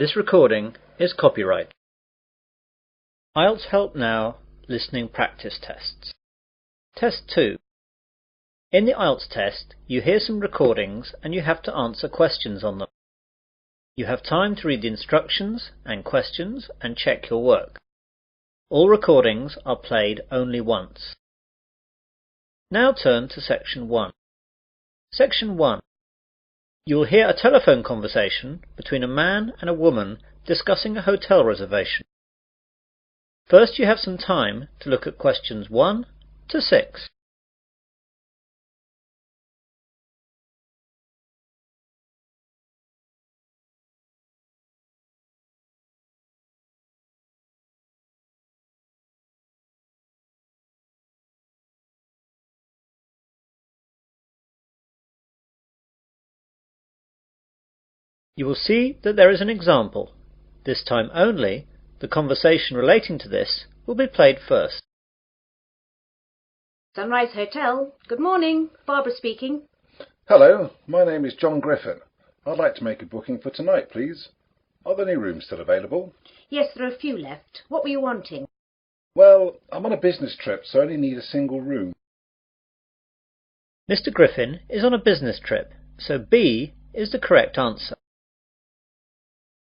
This recording is copyright. IELTS Help Now Listening Practice Tests. Test 2. In the IELTS test, you hear some recordings and you have to answer questions on them. You have time to read the instructions and questions and check your work. All recordings are played only once. Now turn to Section 1. Section 1. You will hear a telephone conversation between a man and a woman discussing a hotel reservation. First, you have some time to look at questions 1 to 6. You will see that there is an example. This time only, the conversation relating to this will be played first. Sunrise Hotel. Good morning. Barbara speaking. Hello, my name is John Griffin. I'd like to make a booking for tonight, please. Are there any rooms still available? Yes, there are a few left. What were you wanting? Well, I'm on a business trip, so I only need a single room. Mr. Griffin is on a business trip, so B is the correct answer.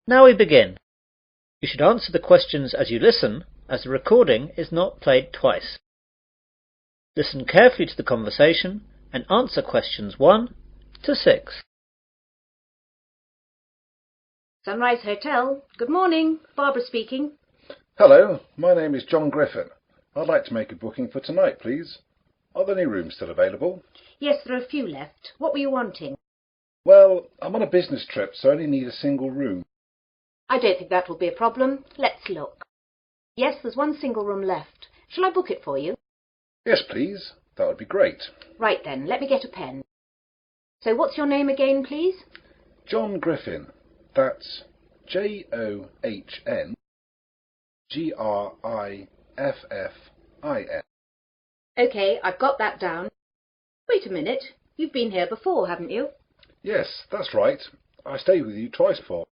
Now we begin. You should answer the questions as you listen, as the recording is not played twice. Listen carefully to the conversation and answer questions 1 to 6. Sunrise Hotel. Good morning. Barbara speaking. Hello, my name is John Griffin. I'd like to make a booking for tonight, please. Are there any rooms still available? Yes, there are a few left. What were you wanting? Well, I'm on a business trip, so I only need a single room. I don't think that will be a problem. Let's look. Yes, there's one single room left. Shall I book it for you? Yes, please. That would be great. Right then, let me get a pen. So what's your name again, please? John Griffin. That's JOHN GRIFFIN. OK, I've got that down. Wait a minute. You've been here before, haven't you? Yes, that's right. I stayed with you twice before.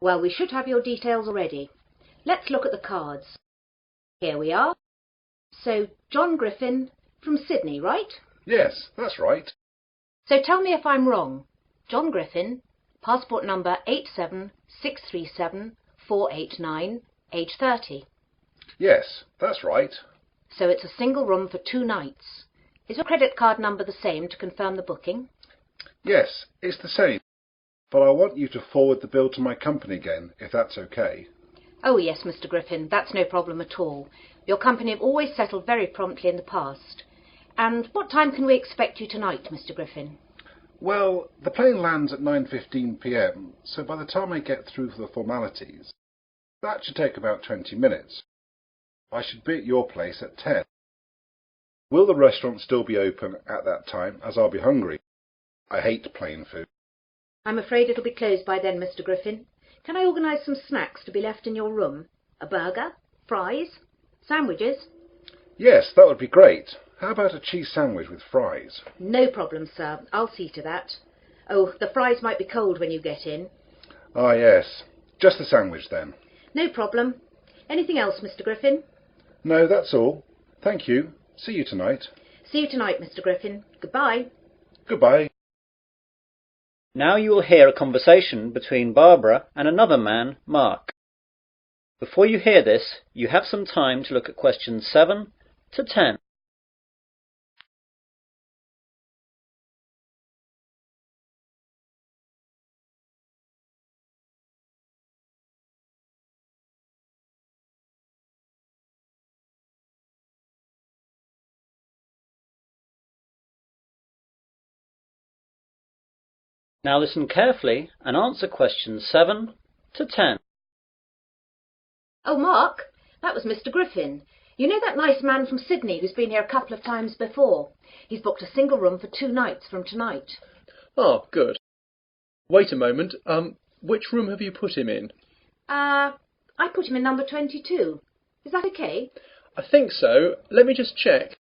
Well, we should have your details already. Let's look at the cards. Here we are. So, John Griffin from Sydney, right? Yes, that's right. So tell me if I'm wrong. John Griffin, passport number 87637-489, age 30. Yes, that's right. So it's a single room for 2 nights. Is your credit card number the same to confirm the booking? Yes, it's the same. But I want you to forward the bill to my company again, if that's okay. Oh yes, Mr. Griffin, that's no problem at all. Your company have always settled very promptly in the past. And what time can we expect you tonight, Mr. Griffin? Well, the plane lands at 9:15 p.m, so by the time I get through the formalities, that should take about 20 minutes. I should be at your place at 10. Will the restaurant still be open at that time, as I'll be hungry? I hate plain food. I'm afraid it'll be closed by then, Mr. Griffin. Can I organise some snacks to be left in your room? A burger? Fries? Sandwiches? Yes, that would be great. How about a cheese sandwich with fries? No problem, sir. I'll see to that. Oh, the fries might be cold when you get in. Ah, yes. Just the sandwich then. No problem. Anything else, Mr. Griffin? No, that's all. Thank you. See you tonight. See you tonight, Mr. Griffin. Goodbye. Goodbye. Now you will hear a conversation between Barbara and another man, Mark. Before you hear this, you have some time to look at questions 7 to 10. Now listen carefully and answer questions 7 to 10. Oh, Mark, that was Mr. Griffin. You know that nice man from Sydney who's been here a couple of times before? He's booked a single room for 2 nights from tonight. Oh, good. Wait a moment. Which room have you put him in? I put him in number 22. Is that okay? I think so. Let me just check.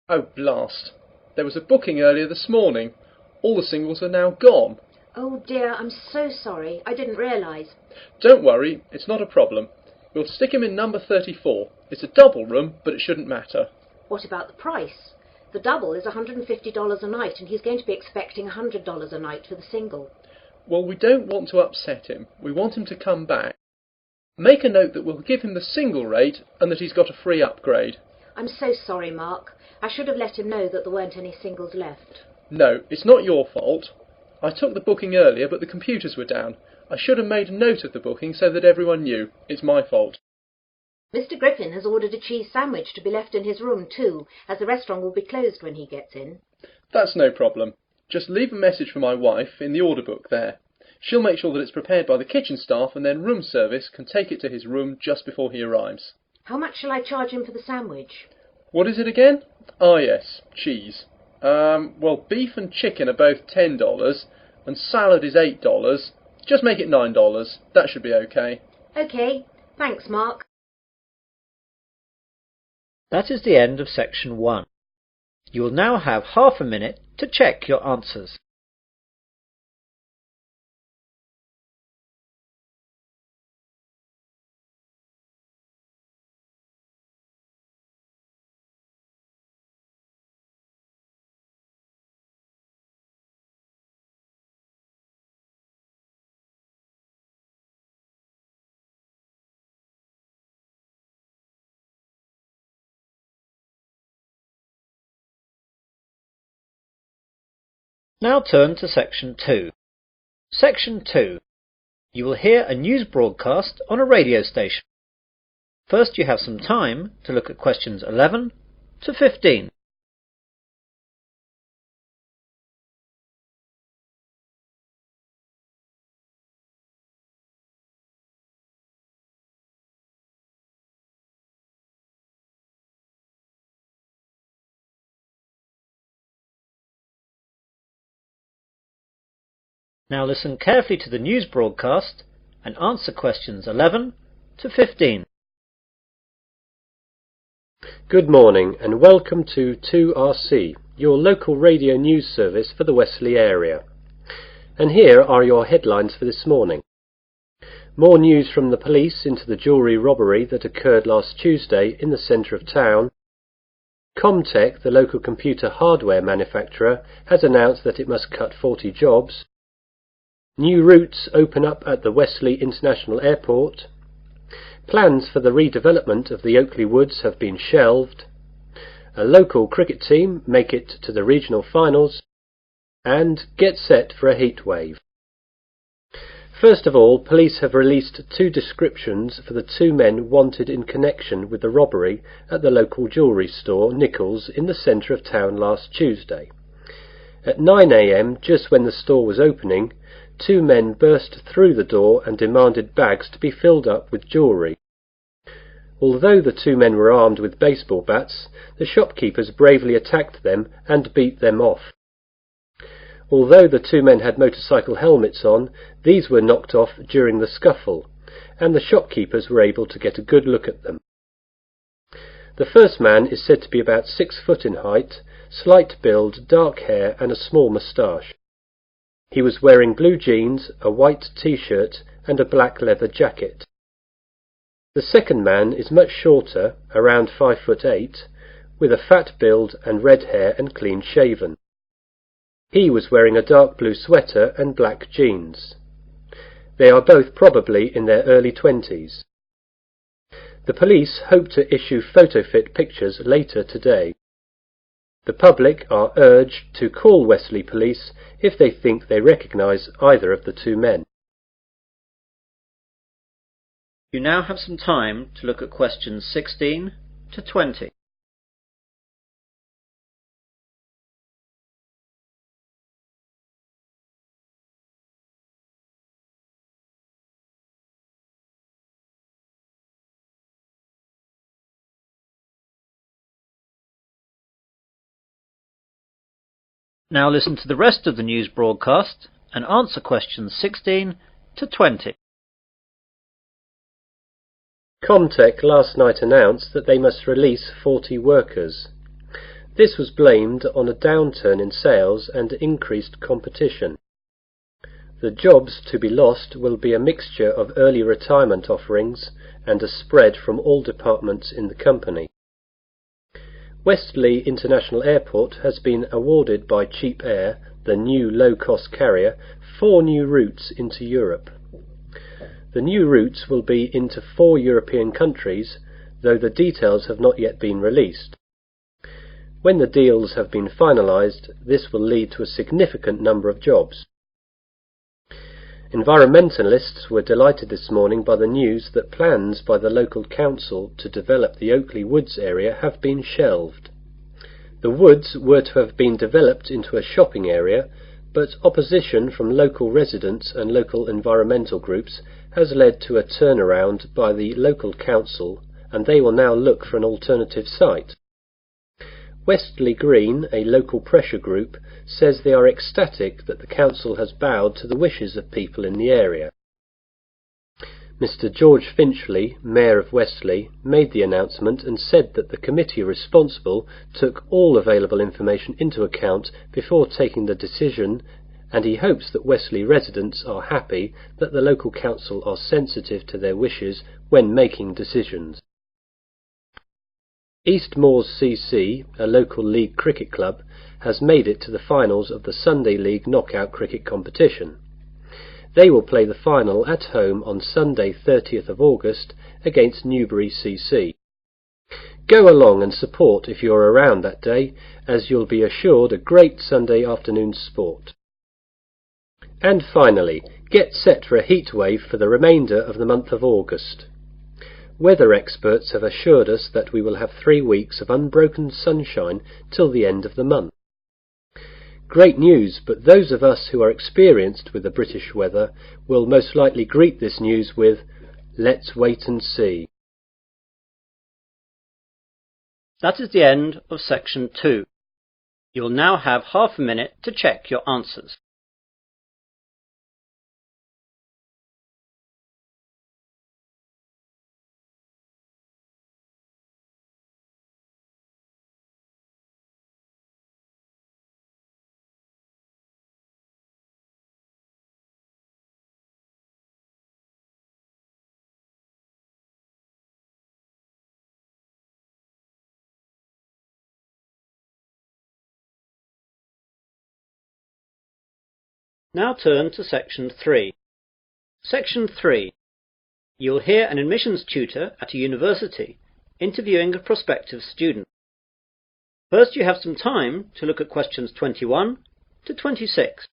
Oh, blast. There was a booking earlier this morning. All the singles are now gone. Oh dear, I'm so sorry. I didn't realise. Don't worry, it's not a problem. We'll stick him in number 34. It's a double room, but it shouldn't matter. What about the price? The double is $150 a night, and he's going to be expecting $100 a night for the single. Well, we don't want to upset him. We want him to come back. Make a note that we'll give him the single rate and that he's got a free upgrade. I'm so sorry, Mark. I should have let him know that there weren't any singles left. No, it's not your fault. I took the booking earlier, but the computers were down. I should have made a note of the booking so that everyone knew. It's my fault. Mr. Griffin has ordered a cheese sandwich to be left in his room too, as the restaurant will be closed when he gets in. That's no problem. Just leave a message for my wife in the order book there. She'll make sure that it's prepared by the kitchen staff, and then room service can take it to his room just before he arrives. How much shall I charge him for the sandwich? What is it again? Ah, yes, cheese. Well, beef and chicken are both $10, and salad is $8. Just make it $9. That should be okay. OK. Thanks, Mark. That is the end of section 1. You will now have half a minute to check your answers. Now turn to section 2. Section 2. You will hear a news broadcast on a radio station. First you have some time to look at questions 11 to 15. Now listen carefully to the news broadcast and answer questions 11 to 15. Good morning and welcome to 2RC, your local radio news service for the Wesley area. And here are your headlines for this morning. More news from the police into the jewellery robbery that occurred last Tuesday in the centre of town. Comtech, the local computer hardware manufacturer, has announced that it must cut 40 jobs. New routes open up at the Wesley International Airport. Plans for the redevelopment of the Oakley Woods have been shelved. A local cricket team make it to the regional finals. And get set for a heat wave. First of all, police have released 2 descriptions for the 2 men wanted in connection with the robbery at the local jewellery store Nichols in the centre of town last Tuesday. At 9 a.m, just when the store was opening, 2 men burst through the door and demanded bags to be filled up with jewellery. Although the 2 men were armed with baseball bats, the shopkeepers bravely attacked them and beat them off. Although the 2 men had motorcycle helmets on, these were knocked off during the scuffle, and the shopkeepers were able to get a good look at them. The first man is said to be about 6 foot in height, slight build, dark hair and a small moustache. He was wearing blue jeans, a white t-shirt and a black leather jacket. The second man is much shorter, around 5'8", with a fat build and red hair and clean shaven. He was wearing a dark blue sweater and black jeans. They are both probably in their early 20s. The police hope to issue photo-fit pictures later today. The public are urged to call Wesley Police if they think they recognise either of the 2 men. You now have some time to look at questions 16 to 20. Now listen to the rest of the news broadcast and answer questions 16 to 20. Comtech last night announced that they must release 40 workers. This was blamed on a downturn in sales and increased competition. The jobs to be lost will be a mixture of early retirement offerings and a spread from all departments in the company. Wesley International Airport has been awarded by Cheap Air, the new low-cost carrier, 4 new routes into Europe. The new routes will be into 4 European countries, though the details have not yet been released. When the deals have been finalised, this will lead to a significant number of jobs. Environmentalists were delighted this morning by the news that plans by the local council to develop the Oakley Woods area have been shelved. The woods were to have been developed into a shopping area, but opposition from local residents and local environmental groups has led to a turnaround by the local council, and they will now look for an alternative site. Wesley Green, a local pressure group, says they are ecstatic that the council has bowed to the wishes of people in the area. Mr. George Finchley, Mayor of Wesley, made the announcement and said that the committee responsible took all available information into account before taking the decision, and he hopes that Wesley residents are happy that the local council are sensitive to their wishes when making decisions. East Moors CC, a local league cricket club, has made it to the finals of the Sunday League knockout cricket competition. They will play the final at home on Sunday 30th of August against Newbury CC. Go along and support if you're around that day, as you'll be assured a great Sunday afternoon sport. And finally, get set for a heat wave for the remainder of the month of August. Weather experts have assured us that we will have 3 weeks of unbroken sunshine till the end of the month. Great news, but those of us who are experienced with the British weather will most likely greet this news with, "Let's wait and see." That is the end of section 2. You will now have half a minute to check your answers. Now turn to section 3. Section 3. You'll hear an admissions tutor at a university interviewing a prospective student. First you have some time to look at questions 21 to 26.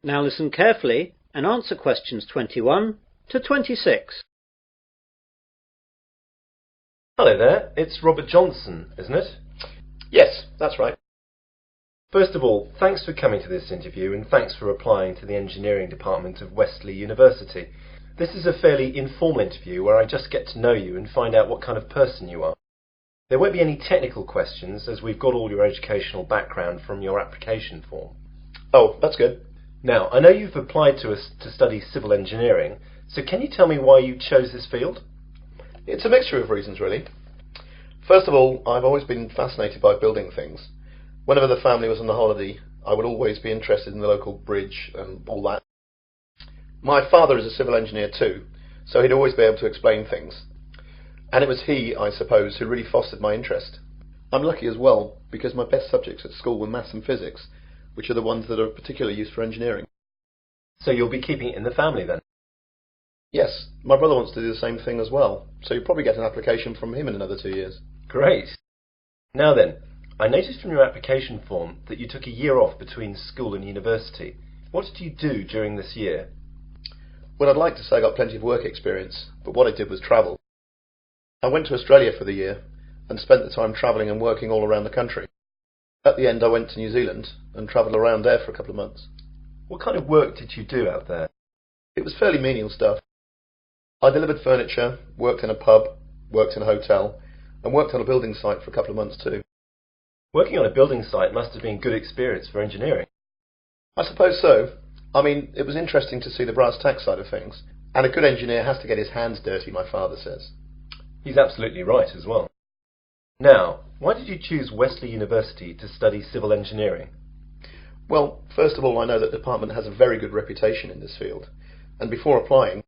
Now listen carefully and answer questions 21 to 26. Hello there, it's Robert Johnson, isn't it? Yes, that's right. First of all, thanks for coming to this interview and thanks for applying to the engineering department of Wesley University. This is a fairly informal interview where I just get to know you and find out what kind of person you are. There won't be any technical questions as we've got all your educational background from your application form. Oh, that's good. Now, I know you've applied to us to study civil engineering, so can you tell me why you chose this field? It's a mixture of reasons, really. First of all, I've always been fascinated by building things. Whenever the family was on the holiday, I would always be interested in the local bridge and all that. My father is a civil engineer too, so he'd always be able to explain things. And it was he, I suppose, who really fostered my interest. I'm lucky as well, because my best subjects at school were maths and physics, which are the ones that are of particular use for engineering. So you'll be keeping it in the family then? Yes, my brother wants to do the same thing as well, so you'll probably get an application from him in another 2 years. Great. Now then, I noticed from your application form that you took a year off between school and university. What did you do during this year? Well, I'd like to say I got plenty of work experience, but what I did was travel. I went to Australia for the year and spent the time travelling and working all around the country. At the end I went to New Zealand and travelled around there for a couple of months. What kind of work did you do out there? It was fairly menial stuff. I delivered furniture, worked in a pub, worked in a hotel, and worked on a building site for a couple of months too. Working on a building site must have been good experience for engineering. I suppose so. I mean, it was interesting to see the brass tacks side of things. And a good engineer has to get his hands dirty, my father says. He's absolutely right as well. Now, why did you choose Wesley University to study civil engineering? Well, first of all, I know that the department has a very good reputation in this field. And before applying,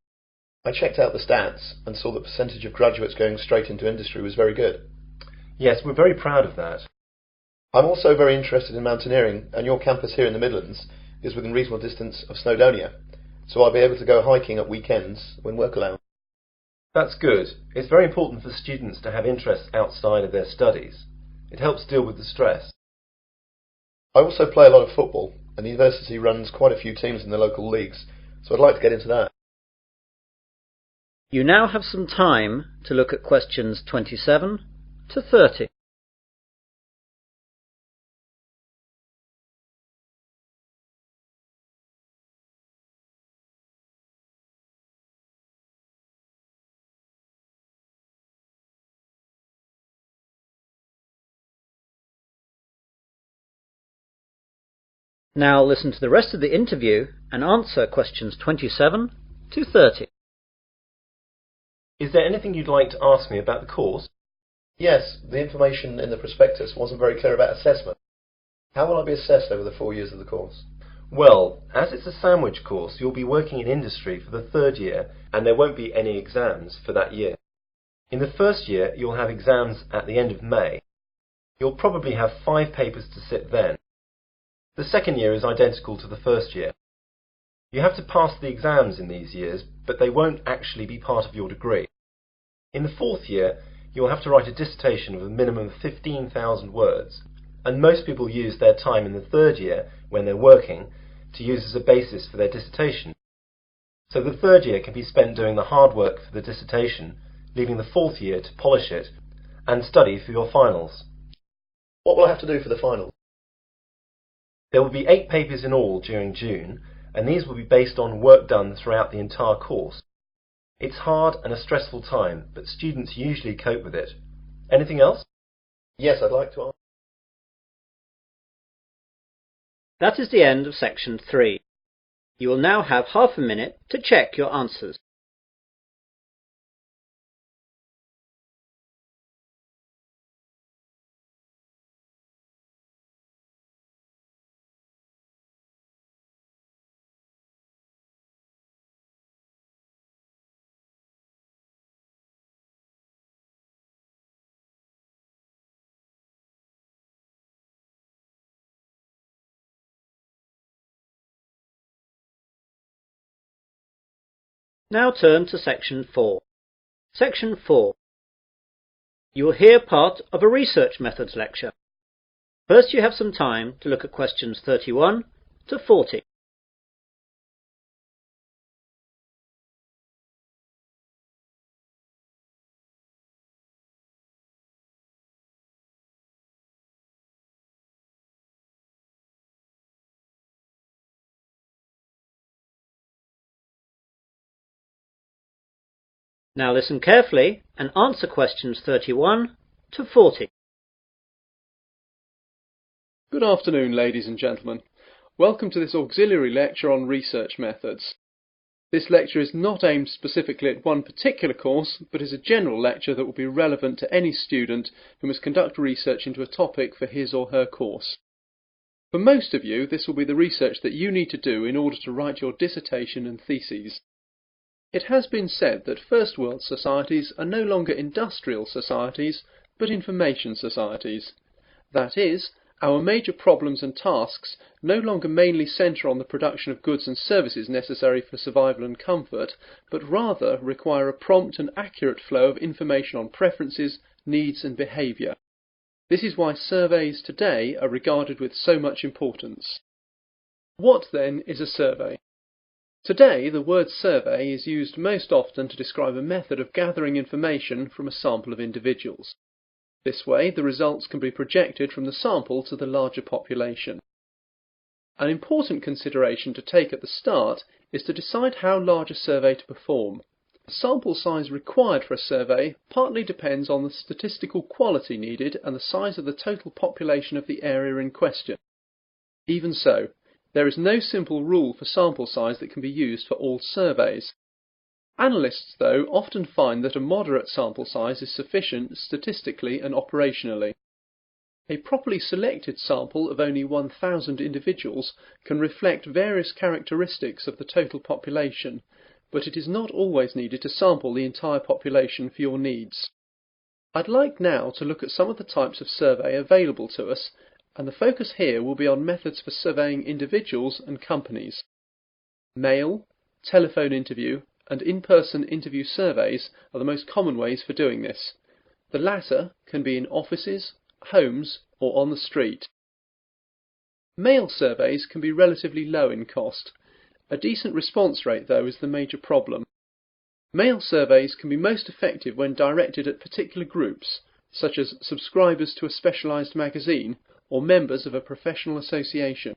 I checked out the stats and saw the percentage of graduates going straight into industry was very good. Yes, we're very proud of that. I'm also very interested in mountaineering, and your campus here in the Midlands is within reasonable distance of Snowdonia, so I'll be able to go hiking at weekends when work allows. That's good. It's very important for students to have interests outside of their studies. It helps deal with the stress. I also play a lot of football, and the university runs quite a few teams in the local leagues, so I'd like to get into that. You now have some time to look at questions 27 to 30. Now listen to the rest of the interview and answer questions 27 to 30. Is there anything you'd like to ask me about the course? Yes, the information in the prospectus wasn't very clear about assessment. How will I be assessed over the 4 years of the course? Well, as it's a sandwich course, you'll be working in industry for the third year, and there won't be any exams for that year. In the first year, you'll have exams at the end of May. You'll probably have 5 papers to sit then. The second year is identical to the first year. You have to pass the exams in these years, but they won't actually be part of your degree. In the fourth year, you'll have to write a dissertation of a minimum of 15,000 words, and most people use their time in the third year, when they're working, to use as a basis for their dissertation. So the third year can be spent doing the hard work for the dissertation, leaving the fourth year to polish it, and study for your finals. What will I have to do for the finals? There will be 8 papers in all during June, and these will be based on work done throughout the entire course. It's hard and a stressful time, but students usually cope with it. Anything else? Yes, I'd like to ask. That is the end of section 3. You will now have half a minute to check your answers. Now turn to section 4. Section 4. You will hear part of a research methods lecture. First you have some time to look at questions 31 to 40. Now listen carefully and answer questions 31 to 40. Good afternoon, ladies and gentlemen. Welcome to this auxiliary lecture on research methods. This lecture is not aimed specifically at one particular course, but is a general lecture that will be relevant to any student who must conduct research into a topic for his or her course. For most of you, this will be the research that you need to do in order to write your dissertation and theses. It has been said that First World societies are no longer industrial societies, but information societies. That is, our major problems and tasks no longer mainly centre on the production of goods and services necessary for survival and comfort, but rather require a prompt and accurate flow of information on preferences, needs and behaviour. This is why surveys today are regarded with so much importance. What then is a survey? Today, the word survey is used most often to describe a method of gathering information from a sample of individuals. This way, the results can be projected from the sample to the larger population. An important consideration to take at the start is to decide how large a survey to perform. The sample size required for a survey partly depends on the statistical quality needed and the size of the total population of the area in question. Even so, there is no simple rule for sample size that can be used for all surveys. Analysts, though, often find that a moderate sample size is sufficient statistically and operationally. A properly selected sample of only 1,000 individuals can reflect various characteristics of the total population, but it is not always needed to sample the entire population for your needs. I'd like now to look at some of the types of survey available to us, and the focus here will be on methods for surveying individuals and companies. Mail, telephone interview, and in-person interview surveys are the most common ways for doing this. The latter can be in offices, homes, or on the street. Mail surveys can be relatively low in cost. A decent response rate, though, is the major problem. Mail surveys can be most effective when directed at particular groups, such as subscribers to a specialised magazine or members of a professional association.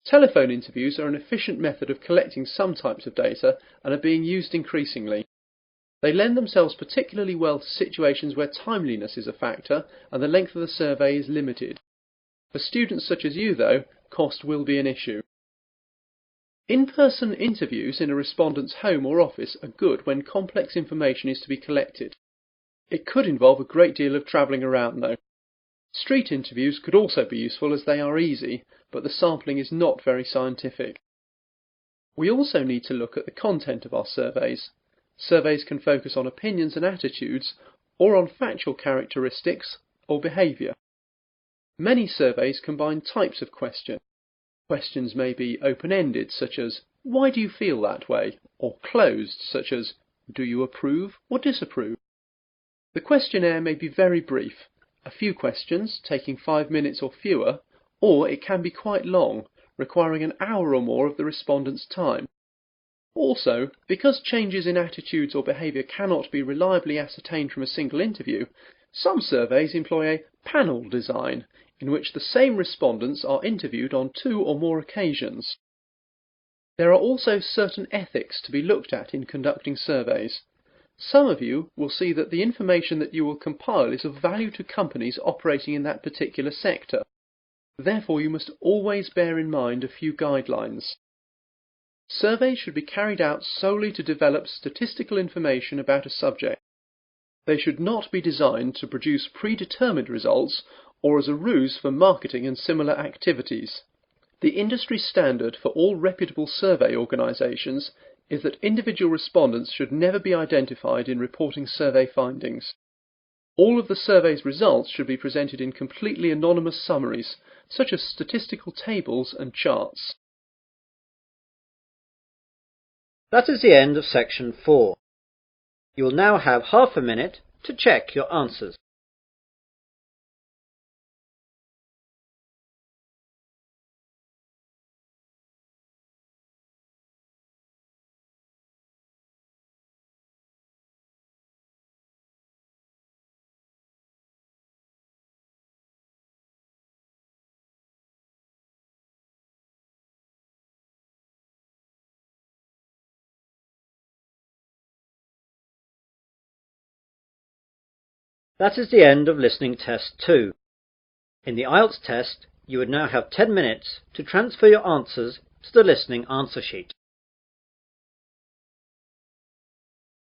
Telephone interviews are an efficient method of collecting some types of data and are being used increasingly. They lend themselves particularly well to situations where timeliness is a factor and the length of the survey is limited. For students such as you, though, cost will be an issue. In-person interviews in a respondent's home or office are good when complex information is to be collected. It could involve a great deal of travelling around, though. Street interviews could also be useful as they are easy, but the sampling is not very scientific. We also need to look at the content of our surveys. Surveys can focus on opinions and attitudes, or on factual characteristics or behaviour. Many surveys combine types of question. Questions may be open-ended, such as, "Why do you feel that way?" or closed, such as, "Do you approve or disapprove?" The questionnaire may be very brief, a few questions, taking 5 minutes or fewer, or it can be quite long, requiring an hour or more of the respondent's time. Also, because changes in attitudes or behaviour cannot be reliably ascertained from a single interview, some surveys employ a panel design, in which the same respondents are interviewed on 2 or more occasions. There are also certain ethics to be looked at in conducting surveys. Some of you will see that the information that you will compile is of value to companies operating in that particular sector. Therefore, you must always bear in mind a few guidelines. Surveys should be carried out solely to develop statistical information about a subject. They should not be designed to produce predetermined results or as a ruse for marketing and similar activities. The industry standard for all reputable survey organisations is that individual respondents should never be identified in reporting survey findings. All of the survey's results should be presented in completely anonymous summaries, such as statistical tables and charts. That is the end of section 4. You will now have half a minute to check your answers. That is the end of listening test 2. In the IELTS test, you would now have 10 minutes to transfer your answers to the listening answer sheet.